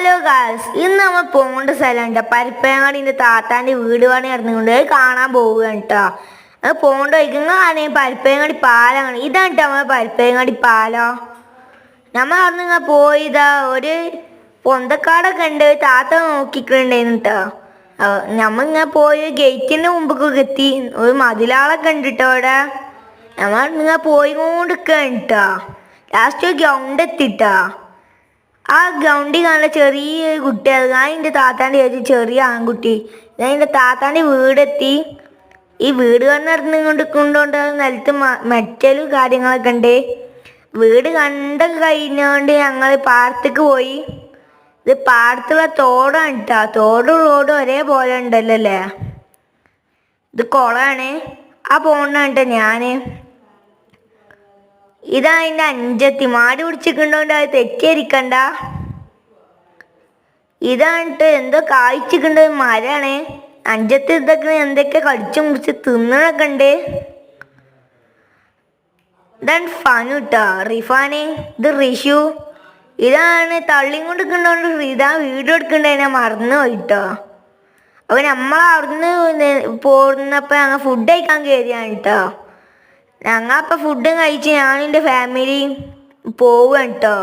Hello guys, ഇന്ന് നമ്മൾ പോകേണ്ട സ്ഥലമുണ്ട്. പരിപ്പേങ്ങാടിൻ്റെ താത്താൻ്റെ വീട് പണി നടന്നുകൊണ്ട് കാണാൻ പോവുകയാണ് കേട്ടോ. അത് പോകേണ്ട വയ്ക്കുന്ന പരിപ്പേങ്ങാടി പാലമാണ്. ഇതാണ് കേട്ടോ നമ്മൾ പരിപ്പേങ്ങാടി പാലം. നമ്മൾ അവിടെ നിന്ന് പോയിതാ ഒരു പൊന്തക്കാടൊക്കെ ഉണ്ട്. താത്ത നോക്കിയിട്ടുണ്ടായിരുന്നു കേട്ടോ. നമ്മളിങ്ങനെ പോയി ഗേറ്റിൻ്റെ മുമ്പൊക്കെ എത്തി. ഒരു മതിലാളൊക്കെ ഉണ്ട് കേട്ടോ അവിടെ. നമ്മൾ നിങ്ങൾ പോയിക്കൊണ്ടിരിക്കുകയാണ് കേട്ടോ. ലാസ്റ്റ് ഗ്രൗണ്ട് എത്തിട്ടോ. ആ ഗ്രൗണ്ടിൽ കാണുന്ന ചെറിയ കുട്ടി, ഞാൻ എൻ്റെ താത്താൻ്റെ ചെറിയ ആൺകുട്ടി. ഞാൻ എൻ്റെ താത്താൻ്റെ വീടെത്തി. ഈ വീട് നടന്നു കൊണ്ടുകൊണ്ട് നിലത്ത് മെറ്റലും കാര്യങ്ങളൊക്കെ ഉണ്ട്. വീട് കണ്ടൊക്കെ കഴിഞ്ഞുകൊണ്ട് ഞങ്ങൾ പാടത്തേക്ക് പോയി. ഇത് പാടത്തുള്ള തോടാണ് കേട്ടോ. തോടും റോഡും ഒരേപോലെ ഉണ്ടല്ലോ അല്ലേ. ഇത് കുളമാണ്. ആ പോകണ കേട്ടോ ഞാൻ. ഇതാ അതിൻ്റെ അഞ്ചത്തി മാടി പിടിച്ചിട്ടുണ്ടോണ്ട് അത് തെറ്റിയിരിക്കണ്ട. ഇതാണിട്ട് എന്തോ കായ്ച്ചിട്ടുണ്ട് മരമാണ്. അഞ്ചത്തി ഇതൊക്കെ എന്തൊക്കെ കടിച്ചു മുറിച്ച് തിന്നണൊക്കെ ഉണ്ട്. ഇതാണ് ഫനു കേട്ടോ, റിഫാന്. ഇത് റിഷു. ഇതാണ് തള്ളിയും കൊണ്ട് നിൽക്കണ്ടോണ്ട് ഇതാ വീഡിയോ എടുക്കണ്ടതിനെ മറന്നു പോയിട്ടോ. അപ്പോൾ നമ്മൾ അവിടുന്ന് പോന്നപ്പോൾ ഞങ്ങൾ ഫുഡ് കഴിക്കാൻ കയറിയാണ് കേട്ടോ. ഞങ്ങളപ്പോൾ ഫുഡും കഴിച്ച് ഞാനും എൻ്റെ ഫാമിലിയും പോവുകയാണ് കേട്ടോ.